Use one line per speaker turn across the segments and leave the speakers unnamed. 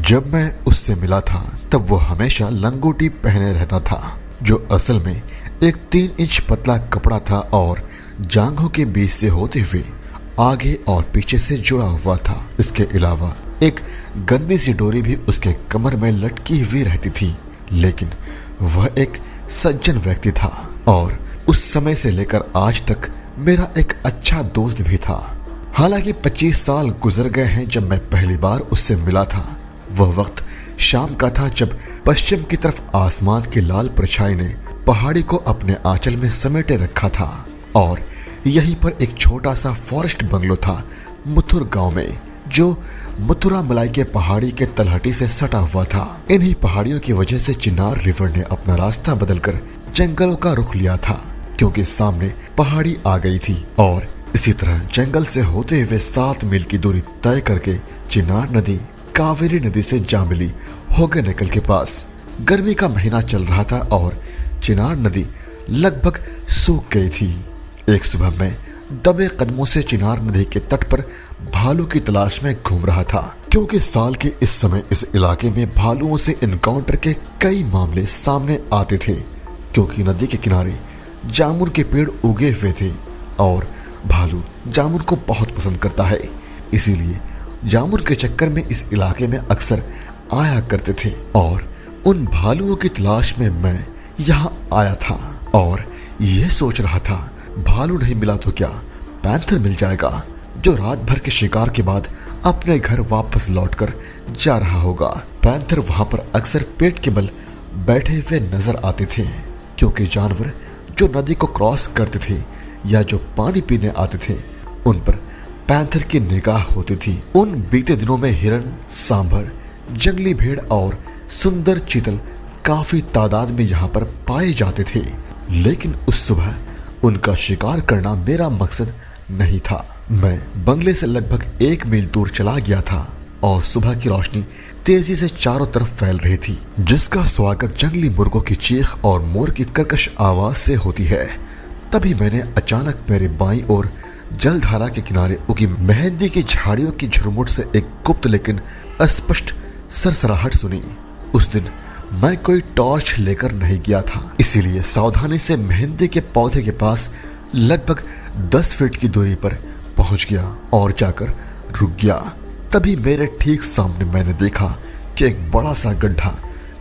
जब मैं उससे मिला था तब वो हमेशा लंगोटी पहने रहता था, जो असल में एक 3 इंच पतला कपड़ा था और जांघों के बीच से होते हुए आगे और पीछे से जुड़ा हुआ था। इसके अलावा एक गंदी सी डोरी भी उसके कमर में लटकी हुई रहती थी। लेकिन वह एक सज्जन व्यक्ति था और उस समय से लेकर आज तक मेरा एक अच्छा दोस्त भी था। हालांकि 25 साल गुजर गए हैं जब मैं पहली बार उससे मिला था। वह वक्त शाम का था जब पश्चिम की तरफ आसमान की लाल परछाई ने पहाड़ी को अपने आंचल में समेटे रखा था और यहीं पर एक छोटा सा फॉरेस्ट बंगलो था मुथुर गांव में, जो मथुरा मलाई के पहाड़ी के तलहटी से सटा हुआ था। इन्हीं पहाड़ियों की वजह से चिनार रिवर ने अपना रास्ता बदलकर जंगलों का रुख लिया था, क्योंकि सामने पहाड़ी आ गई थी और इसी तरह जंगल से होते हुए 7 मील की दूरी तय करके चिनार नदी कावेरी नदी से जा मिली होगेनकल के पास। गर्मी का महीना चल रहा था और चिनार नदी लगभग सूख गई थी। एक सुबह मैं दबे कदमों से चिनार नदी के तट पर भालू की तलाश में घूम रहा था, क्योंकि साल के इस समय इस इलाके में भालुओं से इनकाउंटर के कई मामले सामने आते थे, क्योंकि नदी के किनारे जामुन के पेड़ उगे हुए थे और भालू जामुन को बहुत पसंद करता है। इसीलिए जामुन के चक्कर में इस इलाके में अक्सर आया करते थे और उन भालुओं की तलाश में मैं यहाँ आया था और यह सोच रहा था, भालू नहीं मिला तो क्या पैंथर मिल जाएगा, जो रात भर के शिकार के बाद अपने घर वापस लौटकर जा रहा होगा। पैंथर वहां पर अक्सर पेट के बल बैठे हुए नजर आते थे, क्योंकि जानवर जो नदी को क्रॉस करते थे या जो पानी पीने आते थे उन पर पैंथर की निगाह होती थी। उन बीते दिनों में हिरन, सांभर, जंगली भेड़ और सुंदर चीतल काफी तादाद में यहाँ पर पाए जाते थे, लेकिन उस सुबह उनका शिकार करना मेरा मकसद नहीं था। मैं बंगले से लगभग 1 मील दूर चला गया था और सुबह की रोशनी तेजी से चारों तरफ फैल रही थी, जिसका स्वागत जंगली मुर्गों की चीख और मोर की कर्कश आवाज से होती है। तभी मैंने अचानक मेरे बाईं ओर जलधारा के किनारे उगी मेहंदी की झाड़ियों की झुरमुट से एक गुप्त लेकिन अस्पष्ट सरसराहट सुनी। उस दिन मैं कोई टॉर्च लेकर नहीं गया था, इसीलिए सावधानी से मेहंदी के पौधे के पास लगभग 10 फीट की दूरी पर पहुंच गया और जाकर रुक गया। तभी मेरे ठीक सामने मैंने देखा कि एक बड़ा सा गड्ढा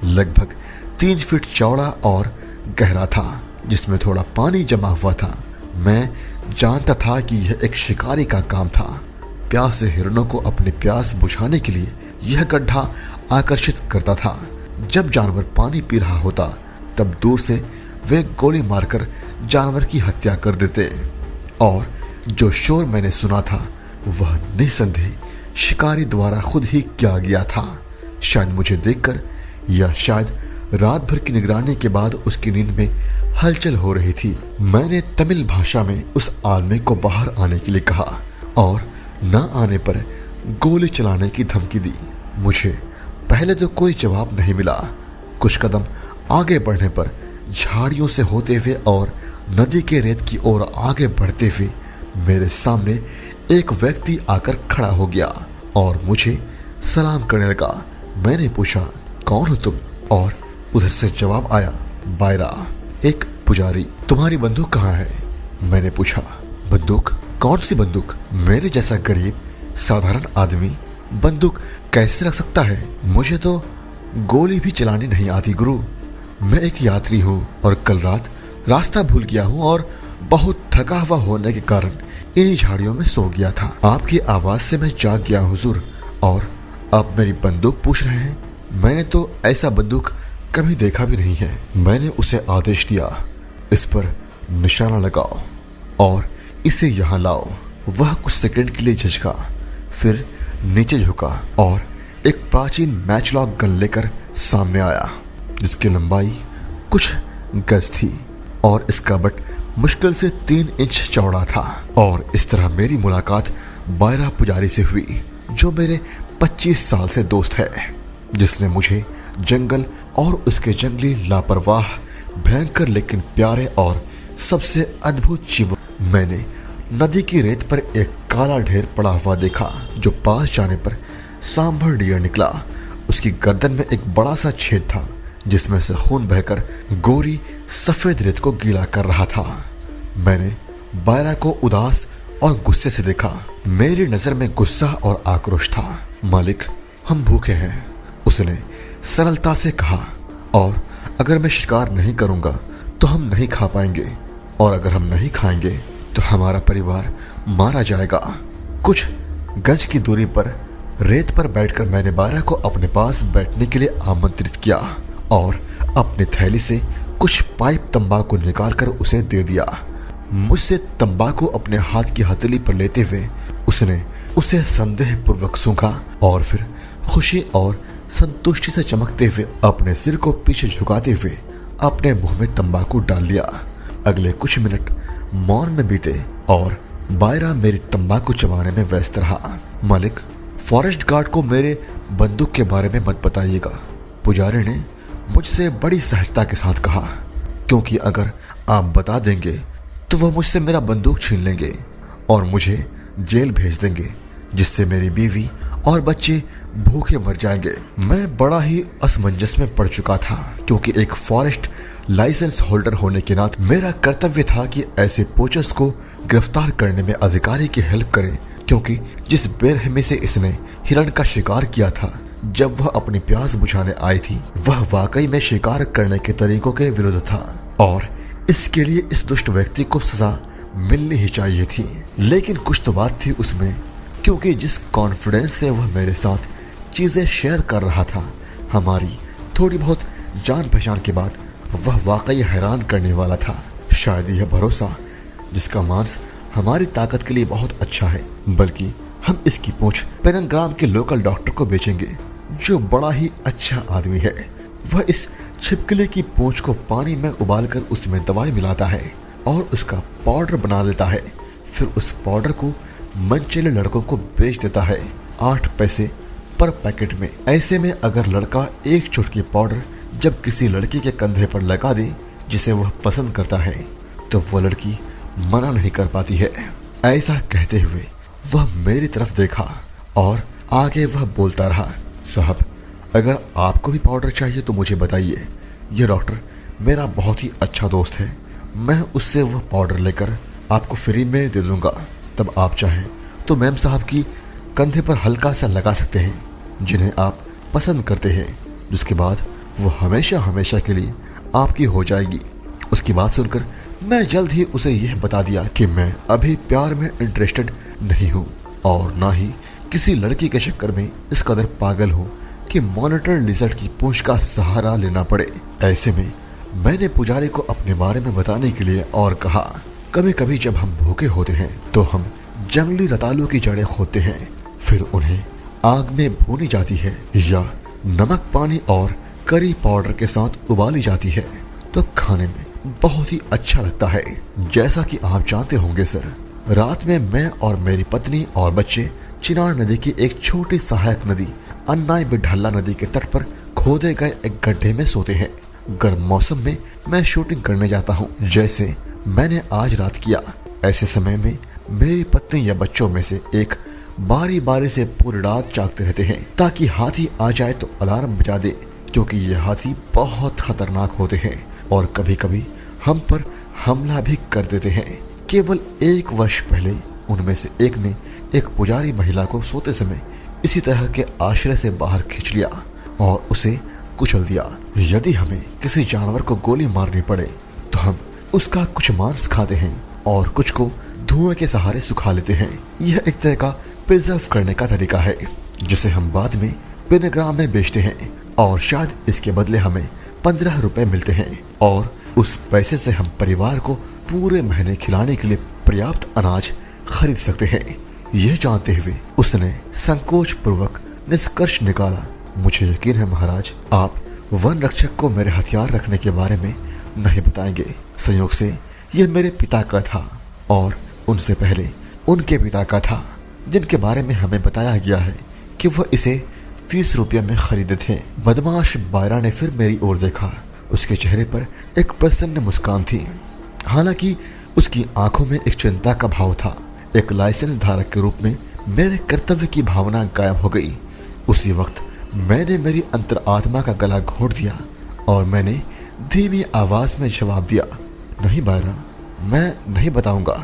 लगभग 3 फीट चौड़ा और गहरा था, जिसमें थोड़ा पानी जमा हुआ था। मैं जानता था कि यह एक शिकारी का काम था। प्यासे हिरणों को अपनी प्यास बुझाने के लिए यह गड्ढा आकर्षित करता था। जब जानवर पानी पी रहा होता तब दूर से वे गोली मारकर जानवर की हत्या कर देते और जो शोर मैंने सुना था वह निसंदेह शिकारी द्वारा खुद ही किया गया था। शायद मुझे देखकर या शायद रात भर की निगरानी के बाद उसकी नींद में हलचल हो रही थी। मैंने तमिल भाषा में उस आदमी को बाहर आने के लिए कहा और न आने पर गोली चलाने की धमकी दी। मुझे पहले तो कोई जवाब नहीं मिला। कुछ कदम आगे बढ़ने पर झाड़ियों से होते हुए और नदी के रेत की ओर आगे बढ़ते हुए मेरे सामने एक व्यक्ति आकर खड़ा हो गया और मुझे सलाम करने लगा। मैंने पूछा, कौन हो तुम? और उधर से जवाब आया, बायरा, एक पुजारी। तुम्हारी बंदूक कहाँ है? मैंने पूछा। बंदूक? कौन सी बंदूक? मेरे जैसा गरीब साधारण आदमी बंदूक कैसे रख सकता है? मुझे तो गोली भी चलानी नहीं आती गुरु। मैं एक यात्री हूँ और कल रात रास्ता भूल गया हूँ और बहुत थका हुआ होने के कारण इन्हीं झाड़ियों में सो गया था। आपकी आवाज से मैं जाग गया हुजूर, और आप मेरी बंदूक पूछ रहे हैं? मैंने तो ऐसा बंदूक कभी देखा भी नहीं है। मैंने उसे आदेश दिया, इस पर निशाना लगाओ और इसे यहाँ लाओ। वह कुछ सेकंड के लिए झिझका, फिर नीचे झुका और एक प्राचीन मैचलॉक गन लेकर सामने आया, जिसकी लंबाई कुछ गज थी और इसका बट मुश्किल से 3 इंच चौड़ा था। और इस तरह मेरी मुलाकात बायरा पुजारी से हुई, जो मेरे 25 साल से दोस्त है, जिसने मुझे जंगल और उसके जंगली लापरवाह, भयंकर लेकिन प्यारे और सबसे अद्भुत जीव। मैंने नदी की रेत पर एक काला ढेर पड़ा हुआ देखा, जो पास जाने पर सांभर डियर निकला। उसकी गर्दन में एक बड़ा सा छेद था जिसमें से खून बहकर गोरी सफेद रेत को गीला कर रहा था। मैंने बायरा को उदास और गुस्से से देखा। मेरी नजर में गुस्सा और आक्रोश था। मालिक, हम भूखे हैं, उसने सरलता से कहा, और अगर मैं शिकार नहीं करूंगा तो हम नहीं खा पाएंगे, और अगर हम नहीं खाएंगे तो हमारा परिवार मारा जाएगा। कुछ गज की दूरी पर रेत पर बैठकर मैंने बायरा को अपने पास बैठने के लिए आमंत्रित किया और अपनी थैली से कुछ पाइप तंबाकू निकालकर उसे दे दिया। मुझसे तंबाकू अपने हाथ की हथेली पर लेते हुए उसने उसे संदेहपूर्वक सूंघा और फिर खुशी और संतुष्टि से चमकते हुए अपने सिर को पीछे झुकाते हुए अपने मुंह में तंबाकू डाल लिया। अगले कुछ मिनट मौन में बीते और बायरा मेरी तंबाकू चबाने में व्यस्त रहा। मालिक, फॉरेस्ट गार्ड को मेरे बंदूक के बारे में मत बताइएगा, पुजारी ने मुझसे बड़ी सहजता के साथ कहा, क्योंकि अगर आप बता देंगे तो वह मुझसे मेरा बंदूक छीन लेंगे और मुझे जेल भेज देंगे, जिससे मेरी बीवी और बच्चे भूखे मर जाएंगे। मैं बड़ा ही असमंजस में पड़ चुका था, क्योंकि एक फॉरेस्ट लाइसेंस होल्डर होने के नाते मेरा कर्तव्य था कि ऐसे पोचर्स को गिरफ्तार करने में अधिकारी की हेल्प करें, क्योंकि जिस बेरहमी से इसने हिरण का शिकार किया था जब वह अपनी प्यास बुझाने आई थी, वह वाकई में शिकार करने के तरीकों के विरुद्ध था और इसके लिए इस दुष्ट व्यक्ति को सजा मिलनी ही चाहिए थी। लेकिन कुछ तो बात थी उसमें, क्योंकि जिस कॉन्फिडेंस से वह मेरे साथ चीजें शेयर कर रहा था, हमारी थोड़ी बहुत जान पहचान के बाद वह वाकई हैरान करने वाला था। शायद यह भरोसा, जिसका मांस हमारी ताकत के लिए बहुत अच्छा है, बल्कि हम इसकी पूंछ पेनंग्राम के लोकल डॉक्टर को बेचेंगे, जो बड़ा ही अच्छा आदमी है। वह इस छिपकली की पूंछ को पानी में उबालकर उसमें दवाई मिलाता है और उसका पाउडर बना लेता है। फिर उस पाउडर को मनचेले लड़कों को बेच देता है 8 पैसे पर पैकेट में। ऐसे में अगर लड़का एक चुटकी पाउडर जब किसी लड़की के कंधे पर लगा दे जिसे वह पसंद करता है, तो वह लड़की मना नहीं कर पाती है। ऐसा कहते हुए वह मेरी तरफ देखा और आगे वह बोलता रहा, साहब, अगर आपको भी पाउडर चाहिए तो मुझे बताइए। यह डॉक्टर मेरा बहुत ही अच्छा दोस्त है, मैं उससे वह पाउडर लेकर आपको फ्री में दे दूंगा। तब आप चाहें तो मैम साहब की कंधे पर हल्का सा लगा सकते हैं, जिन्हें आप पसंद करते हैं, जिसके बाद वो हमेशा हमेशा के लिए आपकी हो जाएगी। उसकी बात सुनकर मैं जल्द ही उसे यह बता दिया कि मैं अभी प्यार में इंटरेस्टेड नहीं हूँ और ना ही किसी लड़की के चक्कर में इस कदर पागल हूँ कि मॉनिटर लिजर्ड की पूंछ का सहारा लेना पड़े। ऐसे में मैंने पुजारी को अपने बारे में बताने के लिए और कहा, कभी कभी जब हम भूखे होते हैं तो हम जंगली रतालू की जड़ें खोदते हैं, फिर उन्हें आग में भूनी जाती है या नमक पानी और करी पाउडर के साथ उबाली जाती है, तो खाने में बहुत ही अच्छा लगता है। जैसा कि आप जानते होंगे सर, रात में मैं और मेरी पत्नी और बच्चे चिनार नदी की एक छोटी सहायक नदी अन्नाई बिढल्ला नदी के तट पर खोदे गए एक गड्ढे में सोते हैं। गर्म मौसम में मैं शूटिंग करने जाता हूँ, जैसे मैंने आज रात किया। ऐसे समय में मेरी पत्नी या बच्चों में से एक बारी बारी से पूरी रात जागते रहते हैं ताकि हाथी आ जाए तो अलार्म बजा दे, क्योंकि ये हाथी बहुत खतरनाक होते हैं और कभी कभी हम पर हमला भी कर देते हैं। केवल 1 वर्ष पहले उनमें से एक ने एक पुजारी महिला को सोते समय इसी तरह के आश्रय से बाहर खींच लिया और उसे कुचल दिया। यदि हमें किसी जानवर को गोली मारनी पड़े तो हम उसका कुछ मांस खाते हैं और कुछ को धुएं के सहारे सुखा लेते हैं। यह एक तरह का प्रिजर्व करने का तरीका है, जिसे हम बाद में पेनग्राम में बेचते हैं और शायद इसके बदले हमें 15 रुपए मिलते हैं और उस पैसे से हम परिवार को पूरे महीने खिलाने के लिए पर्याप्त अनाज खरीद सकते हैं। यह जानते हुए उसने संकोच पूर्वक निष्कर्ष निकाला, मुझे यकीन है महाराज, आप वन रक्षक को मेरे हथियार रखने के बारे में नहीं बताएंगे। संयोग से यह मेरे पिता का था और उनसे पहले उनके पिता का था, जिनके बारे में हमें बताया गया है कि वह इसे 30 रुपये में खरीदे थे। बदमाश बायरा ने फिर मेरी ओर देखा। उसके चेहरे पर एक प्रसन्न मुस्कान थी, हालांकि उसकी आंखों में एक चिंता का भाव था। एक लाइसेंस धारक के रूप में मेरे कर्तव्य की भावना गायब हो गई। उसी वक्त मैंने मेरी अंतरात्मा का गला घोट दिया और मैंने धीमी आवाज में जवाब दिया, नहीं बायरा, मैं नहीं बताऊंगा,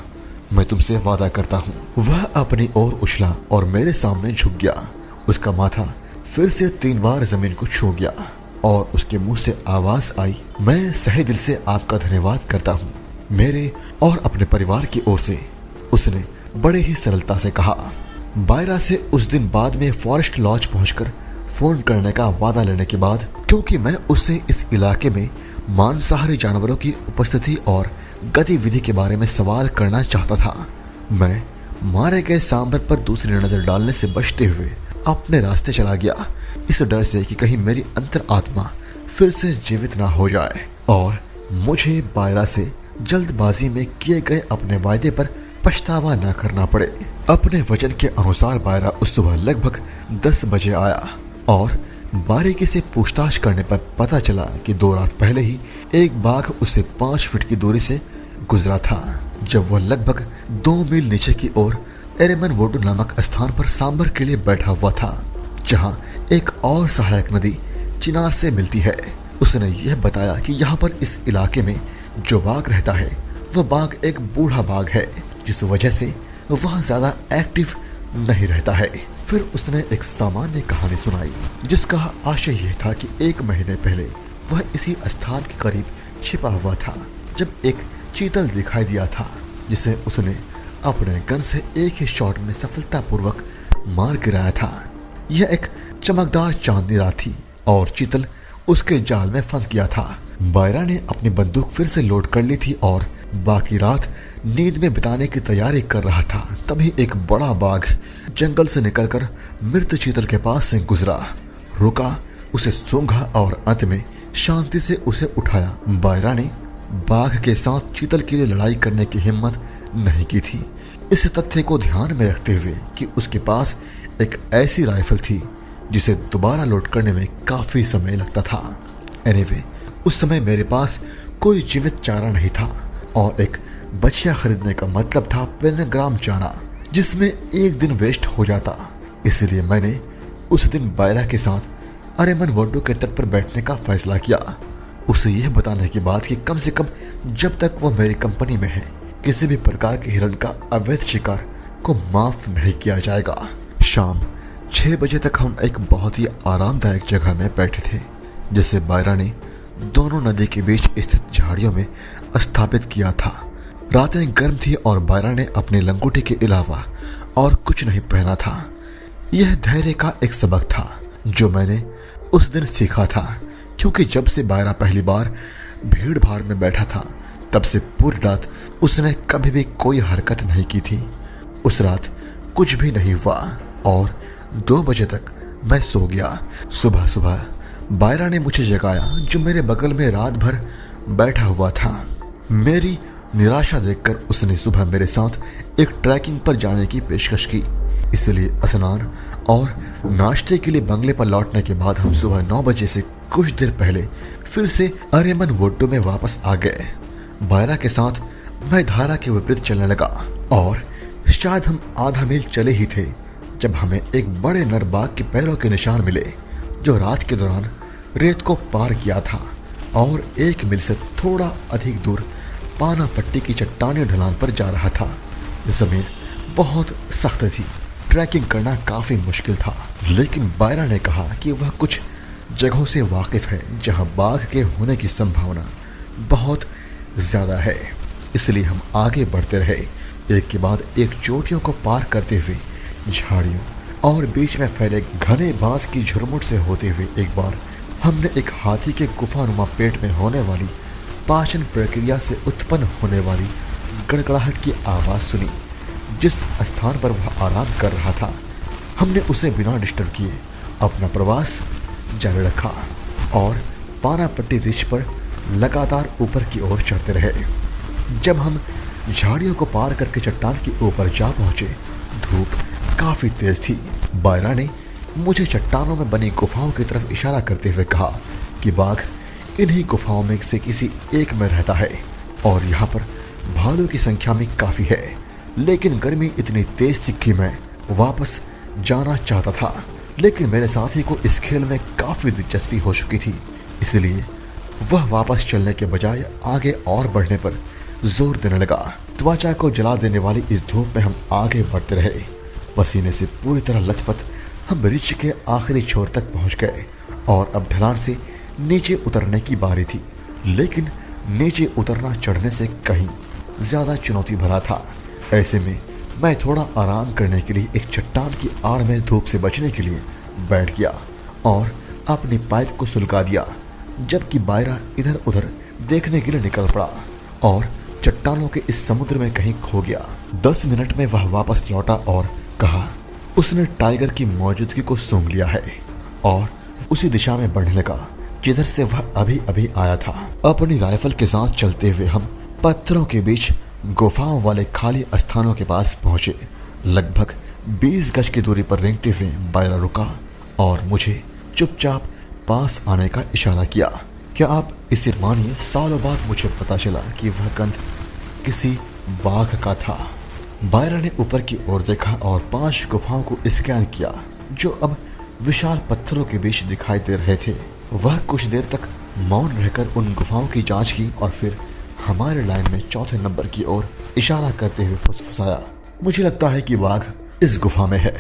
मैं तुमसे वादा करता हूँ। वह अपनी ओर उछला और मेरे सामने झुक गया। उसका माथा फिर से 3 बार जमीन को छू गया और उसके मुंह से आवाज आई, मैं सही दिल से आपका धन्यवाद करता हूँ, मेरे और अपने परिवार की ओर से। उसने बड़े ही सरलता से कहा। बायरा से उस दिन बाद में फॉरेस्ट लॉज पहुंचकर फोन करने का वादा लेने के बाद, क्योंकि मैं उससे इस इलाके में मांसाहारी जानवरों की उपस्थिति और गतिविधि के बारे में सवाल करना चाहता था, मैं मारे गए सांबर पर दूसरी नजर डालने से बचते हुए अपने रास्ते चला गया, इस डर से कि कहीं मेरी अंतरात्मा फिर से जीवित ना हो जाए और मुझे बायरा से जल्दबाजी में किए गए अपने वायदे पर पछतावा न करना पड़े। अपने वचन के अनुसार बायरा उस सुबह लगभग 10 बजे आया और बारीकी से पूछताछ करने पर पता चला कि 2 रात पहले ही एक बाघ उससे 5 फीट की दूरी से गुजरा था, जब वह लगभग 2 मील नीचे की ओर एरेमन वोडू नामक स्थान पर सांबर के लिए बैठा हुआ था, जहां एक और सहायक नदी चिनार से मिलती है। उसने यह बताया कि यहाँ पर इस इलाके में जो बाघ रहता है वह बाघ एक बूढ़ा बाघ है, जिस वजह से वह ज्यादा एक्टिव नहीं रहता है। फिर उसने एक सामान्य कहानी सुनाई, जिसका आशय यह था कि 1 महीने पहले वह इसी स्थान के करीब छिपा हुआ था, जब एक चीतल दिखाई दिया था, जिसे उसने अपने गन से एक ही शॉट में सफलतापूर्वक मार गिराया था। यह एक चमकदार चांदनी रात थी और चीतल उसके जाल में फंस गया था। बायरा ने अपनी बंदूक फिर से लोड कर ली थी और बाकी रात नींद में बिताने की तैयारी कर रहा था। तभी एक बड़ा बाघ जंगल से निकलकर मृत चीतल के पास से गुजरा, रुका, उसे सूंघा और अंत में शांति से उसे उठाया। बायरा ने बाघ के साथ चीतल के लिए लड़ाई करने की हिम्मत नहीं की थी, इस तथ्य को ध्यान में रखते हुए कि उसके पास एक ऐसी राइफल थी जिसे दोबारा लोड करने में काफी समय लगता था। एनीवे, उस समय मेरे पास कोई जीवित चारा नहीं था और एक बछिया खरीदने का मतलब था पेनग्राम जाना, जिसमें 1 दिन वेस्ट हो जाता। इसलिए मैंने उस दिन बायरा के साथ अरेमन वोडू के तट पर बैठने का फैसला किया, उसे यह बताने की बात कि कम से कम जब तक वह मेरी कंपनी में है, किसी भी प्रकार के हिरण का अवैध शिकार को माफ नहीं किया जाएगा। शाम 6 बजे तक हम एक बहुत ही आरामदायक जगह में बैठे थे, जिसे बायरा ने दोनों नदी के बीच स्थित झाड़ियों में स्थापित किया था। रातें गर्म थी और बायरा ने अपने लंगोटी के अलावा और कुछ नहीं पहना था। यह धैर्य का एक सबक था जो मैंने उस दिन सीखा था, क्योंकि जब से बायरा पहली बार भीड़ भाड़ में बैठा था, तब से पूरी रात उसने कभी भी कोई हरकत नहीं की थी। उस रात कुछ भी नहीं हुआ और 2 बजे तक मैं सो गया। सुबह बायरा ने मुझे जगाया, जो मेरे बगल में रात भर बैठा हुआ था। मेरी निराशा देखकर उसने सुबह मेरे साथ एक ट्रैकिंग पर जाने की पेशकश की। इसलिए स्नान और नाश्ते के लिए बंगले पर लौटने के बाद हम सुबह 9 बजे से कुछ देर पहले फिर से अरेमन वोडू में वापस आ गए। बायरा के साथ मैं धारा के विपरीत चलने लगा और शायद हम आधा मील चले ही थे जब हमें एक बड़े नर बाघ के पैरों के निशान मिले, जो रात के दौरान रेत को पार किया था और 1 मील से थोड़ा अधिक दूर पाना पट्टी की चट्टानी ढलान पर जा रहा था। जमीन बहुत सख्त थी, ट्रैकिंग करना काफी मुश्किल था, लेकिन बायरा ने कहा कि वह कुछ जगहों से वाकिफ है जहां बाघ के होने की संभावना बहुत ज्यादा है। इसलिए हम आगे बढ़ते रहे, एक के बाद एक चोटियों को पार करते हुए झाड़ियों और बीच में फैले घने बांस की झुरमुट से होते हुए एक बार हमने एक हाथी के गुफानुमा पेट में होने वाली पाचन प्रक्रिया से उत्पन्न होने वाली गड़गड़ाहट की आवाज़ सुनी। जिस स्थान पर वह आराम कर रहा था, हमने उसे बिना डिस्टर्ब किए अपना प्रवास जारी रखा और पानापट्टी रिच पर लगातार ऊपर की ओर चढ़ते रहे। जब हम झाड़ियों को पार करके चट्टान के ऊपर जा पहुंचे, धूप काफी तेज थी। बायरा ने मुझे चट्टानों में बनी गुफाओं की तरफ इशारा करते हुए कहा कि बाघ इन्हीं गुफाओं में से किसी एक में रहता है और यहाँ पर भालू की संख्या में काफी है, लेकिन गर्मी इतनी तेज थी कि मैं वापस जाना चाहता था। लेकिन मेरे साथी को इस खेल में काफी दिलचस्पी हो चुकी थी, इसलिए वह वापस चलने के बजाय आगे और बढ़ने पर जोर देने लगा। त्वचा को जला देने वाली इस धूप में हम आगे बढ़ते रहे। पसीने से पूरी तरह लथपथ हम रिच के आखिरी छोर तक पहुंच गए और अब ढलान से नीचे उतरने की बारी थी। लेकिन नीचे उतरना चढ़ने से कहीं ज्यादा चुनौती भरा था। ऐसे में मैं थोड़ा आराम करने के लिए एक चट्टान की आड़ में धूप से बचने के लिए बैठ गया और अपनी पाइप को सुलगा दिया, जबकि बायरा इधर उधर देखने के लिए निकल पड़ा और चट्टानों के इस समुद्र में कहीं खो गया। 10 मिनट में वह वापस लौटा और कहा उसने टाइगर की मौजूदगी को सूंघ लिया है और उसी दिशा में बढ़ने लगा जिधर से वह अभी अभी आया था। अपनी राइफल के साथ चलते हुए हम पत्थरों के बीच गुफाओं वाले खाली स्थानों के पास पहुंचे। लगभग 20 गज की दूरी पर रेंगते हुए बायरा रुका और मुझे चुपचाप पास आने का इशारा किया। क्या आप इसे मानिए, सालों बाद मुझे पता चला कि वह गंध किसी बाघ का था। बायरा ने ऊपर की ओर देखा और 5 गुफाओं को स्कैन किया जो अब विशाल पत्थरों के बीच दिखाई दे रहे थे। वह कुछ देर तक मौन रहकर उन गुफाओं की जांच की और फिर हमारे लाइन में चौथे नंबर की ओर इशारा करते हुए फुसफुसाया, मुझे लगता है कि बाघ इस गुफा में है।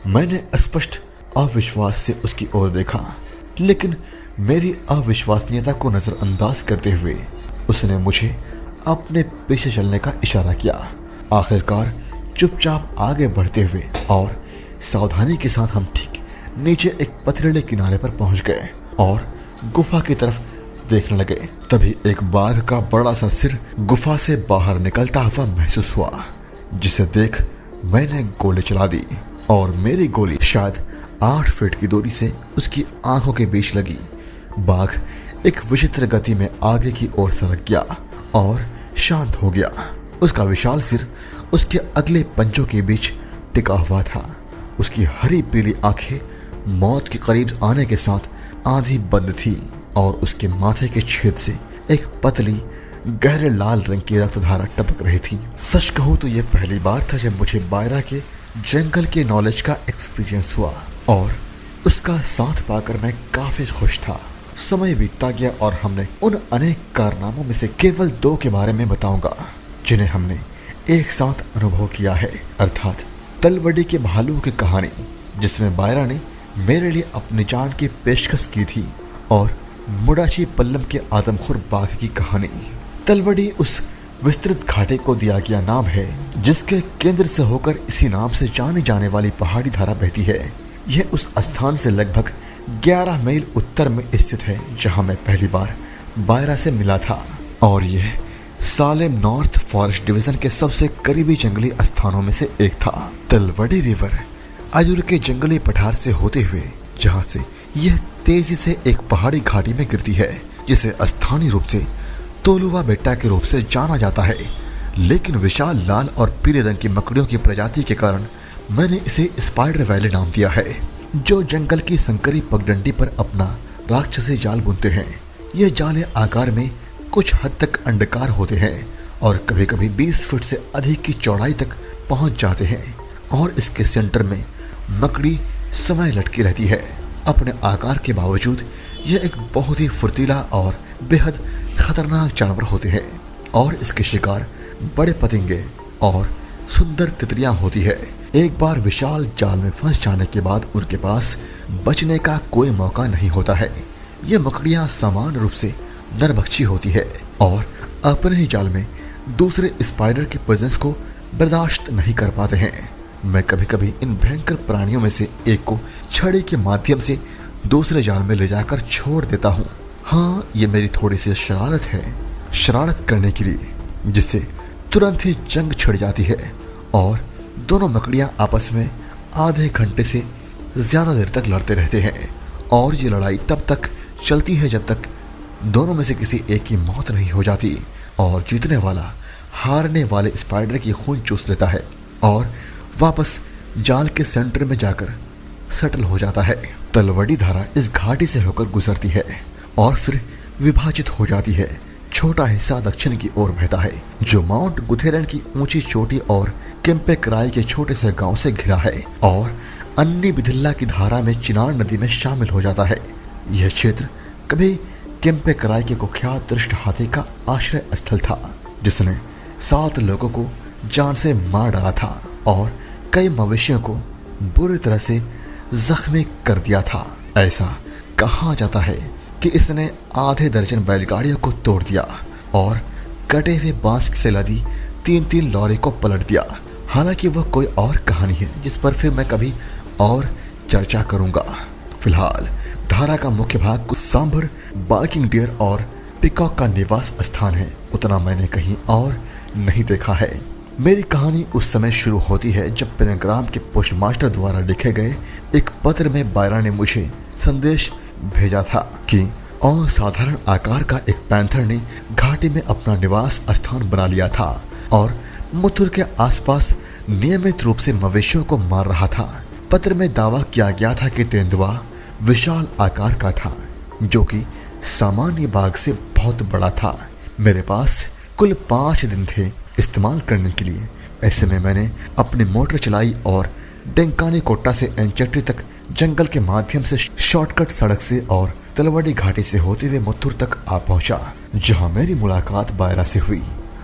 मैंने स्पष्ट अविश्वास से उसकी ओर देखा, लेकिन मेरी अविश्वसनीयता को नजरअंदाज करते हुए उसने मुझे अपने पीछे चलने का इशारा किया। आखिरकार चुपचाप आगे बढ़ते हुए और सावधानी के साथ हम ठीक नीचे एक पथरीले किनारे पर पहुंच गए और गुफा की तरफ देखने लगे। तभी एक बाघ का बड़ा सा सिर गुफा से बाहर निकलता हुआ महसूस हुआ, जिसे देख मैंने गोली चला दी और मेरी गोली शायद 8 फीट की दूरी से उसकी आंखों के बीच लगी। बाघ एक विचित्र गति में आगे की ओर सरक गया और शांत हो गया। उसका विशाल सिर उसके अगले पंजों के बीच टिका हुआ था। उसकी हरी पीली आंखें मौत के करीब आने के साथ आधी बंद थी और उसके माथे के छेद से एक पतली गहरे लाल रंग की रक्तधारा टपक रही थी। सच कहूं तो यह पहली बार था जब मुझे बायरा के जंगल के नॉलेज का एक्सपीरियंस हुआ और उसका साथ पाकर मैं काफी खुश था। समय बीतता गया और हमने उन अनेक कारनामों में से केवल 2 के बारे में बताऊंगा जिन्हें हमने एक साथ अनुभव किया है, अर्थात तलवडी के भालू की कहानी जिसमें बायरा ने मेरे लिए अपनी जान की पेशकश की थी और मुडाची पल्लम के आदमखोर बाघ की कहानी। तलवडी उस विस्तृत घाटे को दिया गया नाम है जिसके केंद्र से होकर इसी नाम से जानी जाने वाली पहाड़ी धारा बहती है। यह उस स्थान से लगभग 11 मील उत्तर में स्थित है जहां मैं पहली बार बायरा से मिला था और यह सालेम नॉर्थ फॉरेस्ट डिवीजन के सबसे करीबी जंगली स्थानों में से एक था। तलवडी रिवर आयुर के जंगली पठार से होते हुए जहां से यह तेजी से एक पहाड़ी घाटी में गिरती है जिसे स्थानीय रूप से तोलुवा बेट्टा के रूप से जाना जाता है, लेकिन विशाल लाल और पीले रंग की मकड़ियों की प्रजाति के कारण मैंने इसे स्पाइडर वैली नाम दिया है, जो जंगल की संकरी पगडंडी पर अपना राक्षसी जाल बुनते हैं। यह जाले आकार में कुछ हद तक अंडाकार होते हैं और कभी कभी 20 फुट से अधिक की चौड़ाई तक पहुंच जाते हैं और इसके सेंटर में मकड़ी समय लटकी रहती है। अपने आकार के बावजूद यह एक बहुत ही फुर्तीला और बेहद खतरनाक जानवर होते हैं और इसके शिकार बड़े पतंगे और सुंदर तितलियां होती है। एक बार विशाल जाल में फंस जाने के बाद उनके पास बचने का कोई मौका नहीं होता है। ये मकड़ियां सामान्य रूप से नरभक्षी होती है और अपने ही जाल में दूसरे स्पाइडर के प्रेजेंस को बर्दाश्त नहीं कर पाते हैं। मैं कभी कभी इन भयंकर प्राणियों में से एक को छड़ी के माध्यम से दूसरे जाल में ले जाकर छोड़ देता हूँ। हाँ, ये मेरी थोड़ी सी शरारत है, शरारत करने के लिए, जिससे तुरंत ही जंग छिड़ जाती है और दोनों मकड़ियां आपस में आधे घंटे से ज्यादा देर तक लड़ते रहते हैं और ये लड़ाई तब तक चलती है जब तक दोनों में से किसी एक की मौत नहीं हो जाती और जीतने वाला हारने वाले स्पाइडर की खून चूस लेता है और वापस जाल के सेंटर में जाकर सेटल हो जाता है। तलवडी धारा इस घाटी से होकर गुजरती है और फिर विभाजित हो जाती है। छोटा हिस्सा दक्षिण की ओर बहता है जो माउंट गुथेरन की ऊंची चोटी और केम्पेक्राई के छोटे से गांव से घिरा है और अन्नी बिथिल्ला की धारा में चिनार नदी में शामिल हो जाता है। यह क्षेत्र कभी केम्पे कराई के कुख्यात दुष्ट हाथी का आश्रय स्थल था, जिसने 7 लोगों को जान से मार डाला था और कई मवेशियों को बुरी तरह से जख्मी कर दिया था। ऐसा कहा जाता है कि इसने आधे दर्जन बैलगाड़ियों को तोड़ दिया और कटे हुए बांस से लदी 3-3 लॉरी को पलट दिया। हालांकि वह कोई और कहानी है जिस पर फिर मैं कभी और चर्चा करूंगा। फिलहाल धारा का मुख्य भाग कुछ सांभर, बार्किंग डियर और पिकॉक का निवास स्थान है। उतना मैंने कहीं और नहीं देखा है। मेरी कहानी उस समय शुरू होती है जब पेनग्राम के पोस्टमास्टर द्वारा लिखे गए एक पत्र में बायरा ने मुझे संदेश भेजा था कि असाधारण आकार का एक पैंथर ने घाटी में अपना निवास स्थान बना लिया था और मुथुर के आसपास नियमित रूप से मवेशियों को मार रहा था। पत्र में दावा किया गया था कि तेंदुआ विशाल आकार का था, जो कि सामान्य बाघ से बहुत बड़ा था। मेरे पास कुल 5 दिन थे इस्तेमाल करने के लिए। ऐसे में मैंने अपनी मोटर चलाई और डेंकानी कोट्टा से एंचट्री तक जंगल के माध्यम से शॉर्टकट सड़क से और तलवड़ी घाटी से होते हुए मुथुर तक आ पहुंचा, जहां मेरी मुलाकात बायरा से हुई।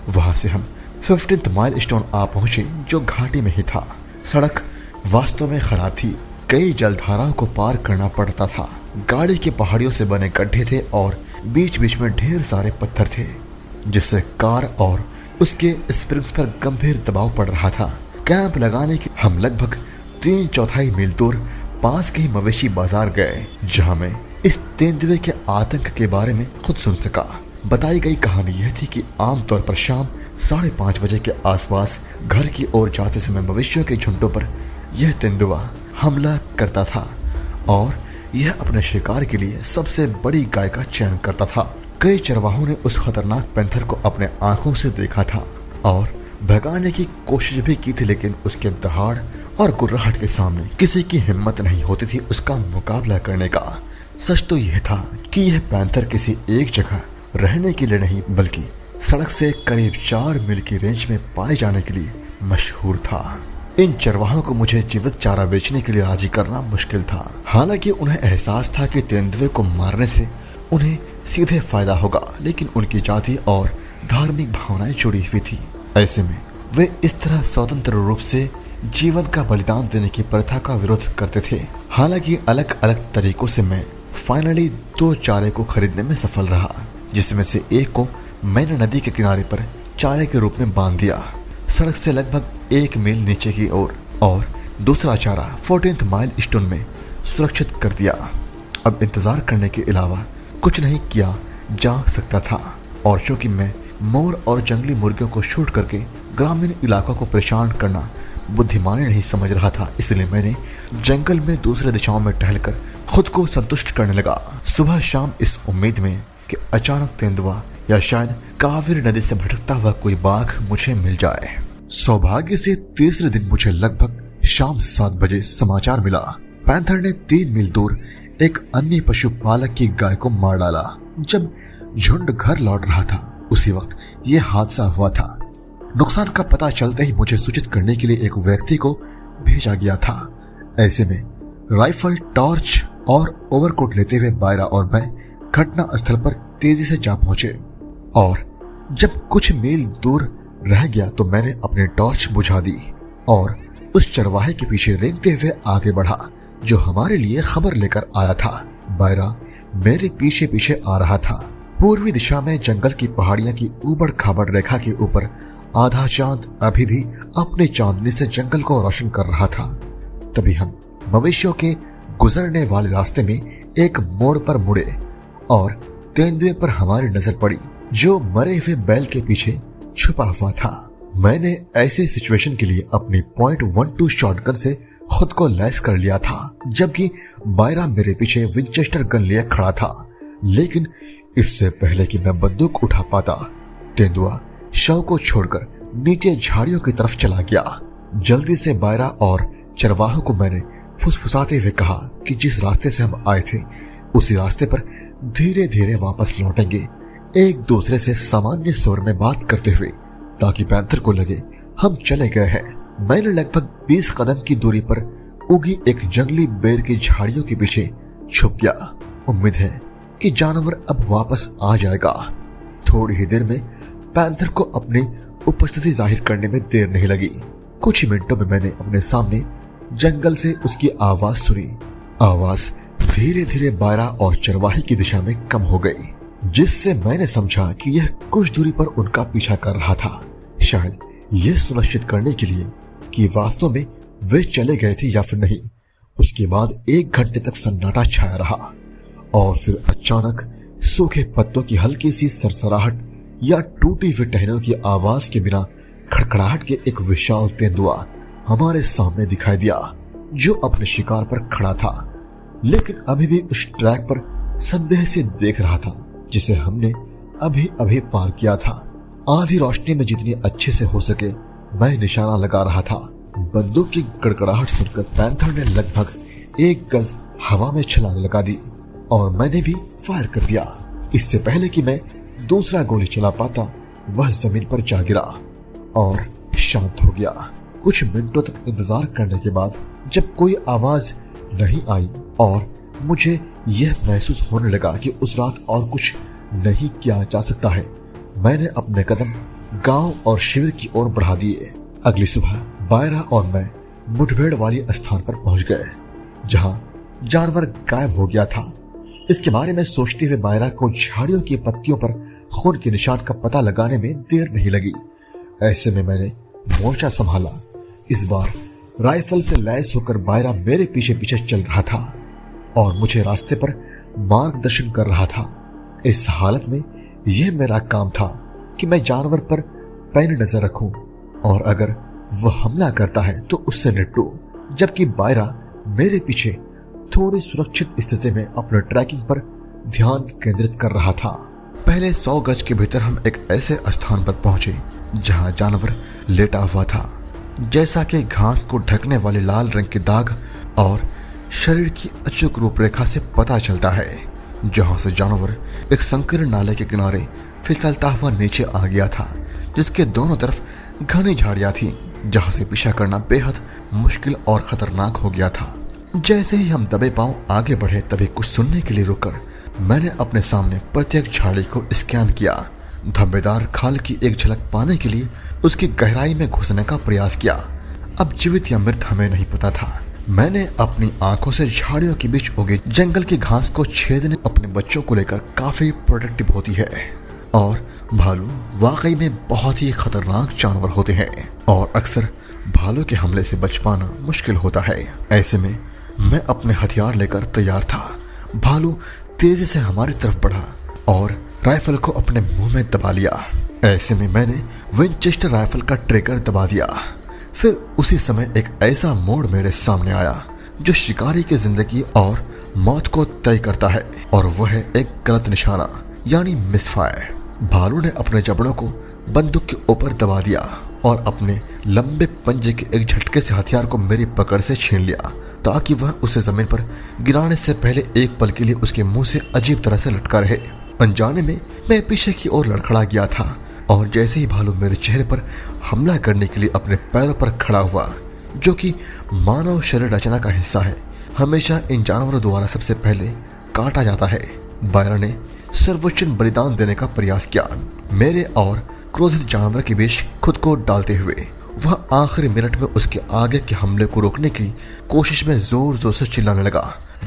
वहां से हम 15th माइलस्टोन आ पहुंचे, जो घाटी में ही था। सड़क वास्तव में खराब थी। कई जलधाराओं को पार करना पड़ता था। गाड़ी के पहाड़ियों से बने गड्ढे थे और बीच बीच में ढेर सारे पत्थर थे, जिससे कार और उसके स्प्रिंग्स पर गंभीर दबाव पड़ रहा था। कैंप लगाने के हम लगभग 3/4 मील दूर पास के ही मवेशी बाजार गए, जहां मैं इस तेंदुए के आतंक के बारे में खुद सुन सका। बताई गई कहानी यह थी कि आमतौर पर शाम 5:30 बजे के आसपास घर की ओर जाते समय मवेशियों के झुंडों पर यह तेंदुआ हमला करता था और यह अपने शिकार के लिए सबसे बड़ी गाय का चयन करता था। कई चरवाहों ने उस खतरनाक पैंथर को अपने आंखों से देखा था और भगाने की कोशिश भी की थी, लेकिन उसके दहाड़ और गुर्राहट के सामने किसी की हिम्मत नहीं होती थी उसका मुकाबला करने का। सच तो यह था कि यह पैंथर किसी एक जगह रहने के लिए नहीं, बल्कि सड़क से करीब 4 मील की रेंज में पाए जाने के लिए मशहूर था। इन चरवाहों को मुझे जीवित चारा बेचने के लिए राजी करना मुश्किल था। हालांकि उन्हें एहसास था कि तेंदुए को मारने से उन्हें सीधे फायदा होगा, लेकिन उनकी जाति और धार्मिक भावनाएं जुड़ी हुई थी। ऐसे में वे इस तरह स्वतंत्र रूप से जीवन का बलिदान देने की प्रथा का विरोध करते थे। हालांकि अलग अलग तरीकों से मैं फाइनली 2 चारे को खरीदने में सफल रहा, जिसमें से एक को मैंने नदी के किनारे पर चारे के रूप में बांध दिया, सड़क से लगभग 1 मील नीचे की ओर, और दूसरा चारा 14th माइलस्टोन में सुरक्षित कर दिया। अब इंतजार करने के अलावा कुछ नहीं किया जा सकता था, और चूंकि मैं मोर और जंगली मुर्गियों को शूट करके ग्रामीण इलाकों को परेशान करना बुद्धिमानी नहीं समझ रहा था, इसलिए मैंने जंगल में दूसरे दिशाओं में टहलकर खुद को संतुष्ट करने लगा। सुबह शाम इस उम्मीद में कि अचानक तेंदुआ या शायद कावेरी नदी से भटकता हुआ कोई बाघ मुझे मिल जाए। सौभाग्य से तीसरे दिन मुझे लगभग शाम 7 बजे समाचार मिला, पैंथर ने 3 मील दूर एक अन्य पशुपालक की गाय को मार डाला। जब झुंड घर लौट रहा था उसी वक्त यह हादसा हुआ था। नुकसान का पता चलते ही मुझे सूचित करने के लिए एक व्यक्ति को भेजा गया था। ऐसे में राइफल, टॉर्च और ओवरकोट लेते हुए बायरा और मैं घटना स्थल पर तेजी से जा पहुंचे, और जब कुछ मील दूर रह गया तो मैंने अपनी टॉर्च बुझा दी और उस चरवाहे के पीछे रेंगते हुए आगे बढ़ा जो हमारे लिए खबर लेकर आया था। बायरा मेरे पीछे पीछे आ रहा था। पूर्वी दिशा में जंगल की पहाड़ियां की ऊबड़ खाबड़ रेखा के ऊपर आधा चांद अभी भी अपनी चांदनी से जंगल को रोशन कर रहा था। तभी हम मवेशियों के गुजरने वाले रास्ते में एक मोड़ पर मुड़े और तेंदुए पर हमारी नजर पड़ी, जो मरे हुए बैल के पीछे छुपा हुआ था। मैंने ऐसे सिचुएशन के लिए अपनी .12 शॉटगन से खुद को लैस कर लिया था, जबकि बायरा मेरे पीछे विंचेस्टर गन लिए खड़ा था। लेकिन इससे पहले कि मैं बंदूक उठा पाता, तेंदुआ शव को छोड़कर नीचे झाड़ियों की तरफ चला गया। जल्दी से बायरा और चरवाहों को मैंने फुसफुसाते हुए कहा कि जिस रास्ते से हम आए थे उसी रास्ते पर धीरे धीरे वापस लौटेंगे, एक दूसरे से सामान्य स्वर में बात करते हुए, ताकि पैंथर को लगे हम चले गए हैं। मैंने लगभग 20 कदम की दूरी पर उगी एक जंगली बेर की झाड़ियों के पीछे छुप गया। उम्मीद है कि जानवर अब वापस आ जाएगा। थोड़ी ही देर में पैंथर को अपनी उपस्थिति जाहिर करने में देर नहीं लगी। कुछ ही मिनटों में मैंने अपने सामने जंगल से उसकी आवाज सुनी। आवाज धीरे धीरे बायरा और चरवाही की दिशा में कम हो गई, जिससे मैंने समझा कि यह कुछ दूरी पर उनका पीछा कर रहा था, शायद यह सुनिश्चित करने के लिए कि वास्तव में वे चले गए थे या फिर नहीं। उसके बाद 1 घंटे तक सन्नाटा छाया रहा और फिर अचानक सूखे पत्तों की हल्की सी सरसराहट या टूटी हुई टहनियों की आवाज के बिना खड़खड़ाहट के एक विशाल तेंदुआ हमारे सामने दिखाई दिया, जो अपने शिकार पर खड़ा था, लेकिन अभी भी उस ट्रैक पर संदेह से देख रहा था जिसे हमने अभी अभी पार किया था। आधी रोशनी में जितनी अच्छे से हो सके मैं निशाना लगा रहा था। बंदूक की गड़गड़ाहट सुनकर पैंथर ने लगभग 1 गज हवा में छलांग लगा दी और मैंने भी फायर कर दिया। इससे पहले कि मैं दूसरा गोली चला पाता, वह जमीन पर जा गिरा और शांत हो गया। कुछ मिनटों तक इंतजार करने के बाद जब कोई आवाज नहीं आई और मुझे यह महसूस होने लगा कि उस रात और कुछ नहीं किया जा सकता है, मैंने अपने कदम गांव और शिविर की ओर बढ़ा दिए। अगली सुबह बायरा और मैं मुठभेड़ वाली स्थान पर पहुंच गए, जहां जानवर गायब हो गया था। इसके बारे में सोचते हुए बायरा को झाड़ियों की पत्तियों पर खून के निशान का पता लगाने में देर नहीं लगी। ऐसे में मैंने मोर्चा संभाला। इस बार राइफल से लैस होकर बायरा मेरे पीछे पीछे चल रहा था और मुझे रास्ते पर मार्गदर्शन कर रहा था। इस हालत में यह मेरा काम था कि मैं जानवर पर पैनी नजर रखूं और अगर वह हमला करता है तो उससे निपटूं, जबकि बायरा मेरे पीछे थोड़ी सुरक्षित स्थिति में अपने ट्रैकिंग पर ध्यान केंद्रित कर रहा था। पहले 100 गज के भीतर हम एक ऐसे स्थान पर पहुंचे जहां जानवर लेटा हुआ था, जैसा कि घास को ढकने वाले लाल रंग के दाग और शरीर की अचूक रूपरेखा से पता चलता है, जहां से जानवर एक संकीर्ण नाले के किनारे फिसलता हुआ नीचे आ गया था, जिसके दोनों तरफ घनी झाड़ियां थीं, जहां से पीछा करना बेहद मुश्किल और खतरनाक हो गया था। जैसे ही हम दबे पांव आगे बढ़े, तभी कुछ सुनने के लिए रुककर मैंने अपने सामने प्रत्येक झाड़ी को स्कैन किया। धब्बेदार खाल की एक झलक पाने के लिए उसकी गहराई में घुसने का प्रयास किया। अब जीवित या मृत हमें नहीं पता था। मैंने अपनी आंखों से झाड़ियों के बीच उगे जंगल की घास को छेदने अपने बच्चों को लेकर काफी प्रोटेक्टिव होती है, और भालू वाकई में बहुत ही खतरनाक जानवर होते हैं और अक्सर भालू के हमले से बच पाना मुश्किल होता है। ऐसे में मैं अपने हथियार लेकर तैयार था। भालू तेजी से हमारी तरफ बढ़ा और राइफल को अपने मुंह में दबा लिया। ऐसे में मैंने विंचेस्टर राइफल का ट्रिगर दबा दिया। फिर उसी समय एक ऐसा मोड़ मेरे सामने आया जो शिकारी की जिंदगी और मौत को तय करता है, और वह है एक गलत निशाना यानी मिसफायर। भालू ने अपने जबड़ों को बंदूक के ऊपर दबा दिया और अपने लंबे पंजे के एक झटके से हथियार को मेरी पकड़ से छीन लिया, ताकि वह उसे जमीन पर गिराने से पहले एक पल के लिए उसके मुंह से अजीब तरह से लटका रहे। अनजाने में मैं पीछे की ओर लड़खड़ा गया था, और जैसे ही भालू मेरे चेहरे पर हमला करने के लिए अपने पैरों पर खड़ा हुआ, जो कि मानव शरीर रचना का हिस्सा है, हमेशा इन जानवरों द्वारा सबसे पहले काटा जाता है, बायरा ने सर्वोच्च बलिदान देने का प्रयास किया। मेरे और क्रोधित जानवर के बीच खुद को डालते हुए वह आखिरी मिनट में उसके आगे के हमले को रोकने की कोशिश में जोर जोर से चिल्लाने लगा।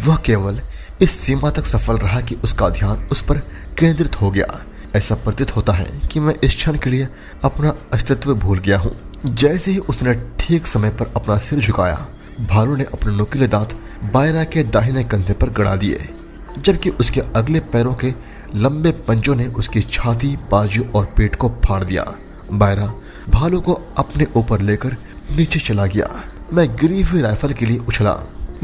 वह केवल इस सीमा तक सफल रहा कि उसका ध्यान उस पर केंद्रित हो गया। ऐसा प्रतीत होता है कि मैं इस क्षण के लिए अपना अस्तित्व भूल गया हूँ। जैसे ही उसने ठीक समय पर अपना सिर झुकाया, भालू ने अपने नुकीले दांत बायरा के दाहिने कंधे पर गड़ा दिए, जबकि उसके अगले पैरों के लंबे पंजों ने उसकी छाती, बाजू और पेट को फाड़ दिया। बायरा भालू को अपने ऊपर लेकर नीचे चला गया। मैं गिरी हुई राइफल के लिए उछला।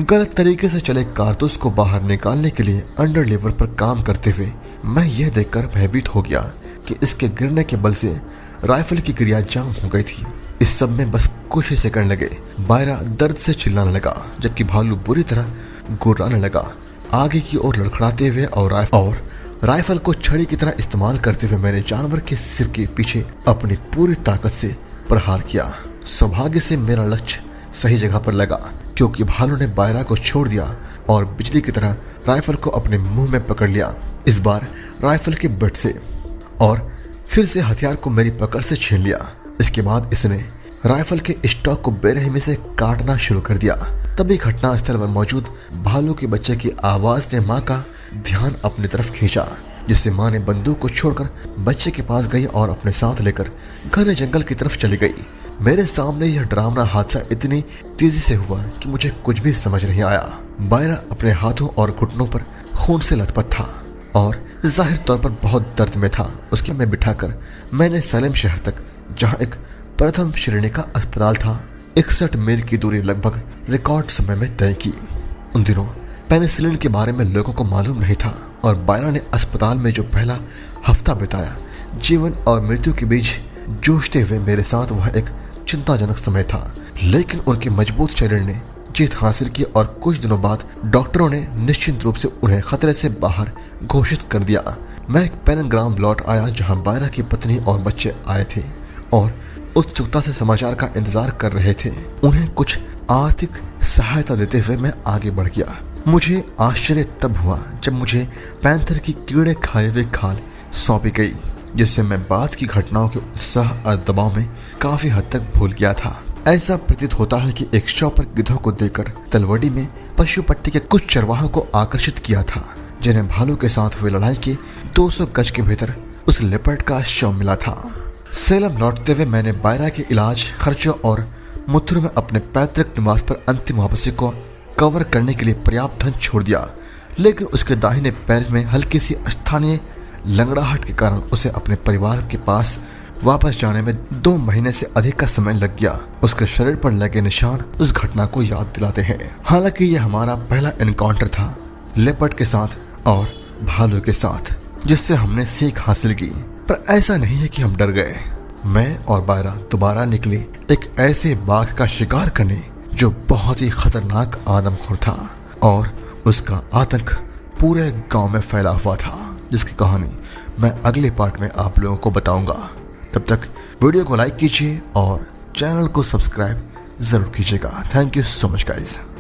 गलत तरीके से चले कारतूस को बाहर निकालने के लिए अंडर लेवल पर काम करते हुए मैं यह देखकर भयभीत हो गया कि इसके गिरने के बल से राइफल की क्रिया जाम हो गई थी। इस सब में बस कुछ ही सेकंड लगे। बायरा दर्द से चिल्लाने लगा, जबकि भालू बुरी तरह गुर्राने लगा। आगे की ओर लड़खड़ाते हुए और राइफल को छड़ी की तरह इस्तेमाल करते हुए मैंने जानवर के सिर के पीछे अपनी पूरी ताकत से प्रहार किया। सौभाग्य से मेरा लक्ष्य सही जगह पर लगा, क्योंकि भालू ने बायरा को छोड़ दिया और बिजली की तरह राइफल को अपने मुंह में पकड़ लिया, इस बार राइफल के बट से, और फिर से हथियार को मेरी पकड़ से छीन लिया। इसके बाद इसने राइफल के स्टॉक को बेरहमी से काटना शुरू कर दिया। तभी घटनास्थल पर मौजूद भालू के बच्चे की आवाज ने माँ का ध्यान अपनी तरफ खींचा, जिससे माँ ने बंदूक को छोड़कर बच्चे के पास गई और अपने साथ लेकर घने जंगल की तरफ चली गई। मेरे सामने यह डरावना हादसा इतनी तेजी से हुआ कि मुझे कुछ भी समझ नहीं आया। बायरा अपने हाथों और घुटनों पर खून से लथपथ था और जाहिर तौर पर बहुत दर्द में था। उसके में बिठाकर मैंने सलेम शहर तक, जहां एक प्रथम श्रेणी का अस्पताल था, 61 मील की दूरी लगभग रिकॉर्ड समय में तय की। उन दिनों पेनिसिलिन के बारे में लोगों को मालूम नहीं था और बायरा ने अस्पताल में जो पहला हफ्ता बिताया, जीवन और मृत्यु के बीच जूझते हुए मेरे साथ, वह एक चिंताजनक समय था। लेकिन उनके मजबूत शरीर ने जीत हासिल की और कुछ दिनों बाद डॉक्टरों ने निश्चित रूप से उन्हें खतरे से बाहर घोषित कर दिया। मैं एक पेनग्राम लौट आया जहां बायरा की पत्नी और बच्चे आए थे और उत्सुकता से समाचार का इंतजार कर रहे थे। उन्हें कुछ आर्थिक सहायता देते हुए मैं आगे बढ़ गया। मुझे आश्चर्य तब हुआ जब मुझे पैंथर की कीड़े खाए हुए खाल सौंपी गई, जिससे मैं बाद की घटनाओं के उत्साह और दबाव में काफी हद तक भूल गया था। ऐसा प्रतीत होता है कि एक शव पर गिद्धों को देकर तलवड़ी में पशुपट्टी के कुछ चरवाहों को आकर्षित किया था, जिन्हें भालू के साथ हुई लड़ाई के 200 गज के भीतर उस लेपर्ड का शव मिला था। सेलम लौटते हुए मैंने बायरा के इलाज खर्चों और मथुरा में अपने पैतृक निवास पर अंतिम वापसी को कवर करने के लिए पर्याप्त धन छोड़ दिया, लेकिन उसके दाहिने पैर में हल्की सी स्थानीय लंगड़ाहट के कारण उसे अपने परिवार के पास वापस जाने में 2 महीने से अधिक का समय लग गया। उसके शरीर पर लगे निशान उस घटना को याद दिलाते हैं। हालांकि यह हमारा पहला एनकाउंटर था लेपर्ड के साथ और भालू के साथ, जिससे हमने सीख हासिल की, पर ऐसा नहीं है कि हम डर गए। मैं और बायरा दोबारा निकले एक ऐसे बाघ का शिकार करने जो बहुत ही खतरनाक आदमखोर था और उसका आतंक पूरे गांव में फैला हुआ था, जिसकी कहानी मैं अगले पार्ट में आप लोगों को बताऊंगा। तब तक वीडियो को लाइक कीजिए और चैनल को सब्सक्राइब जरूर कीजिएगा। Thank you so much guys.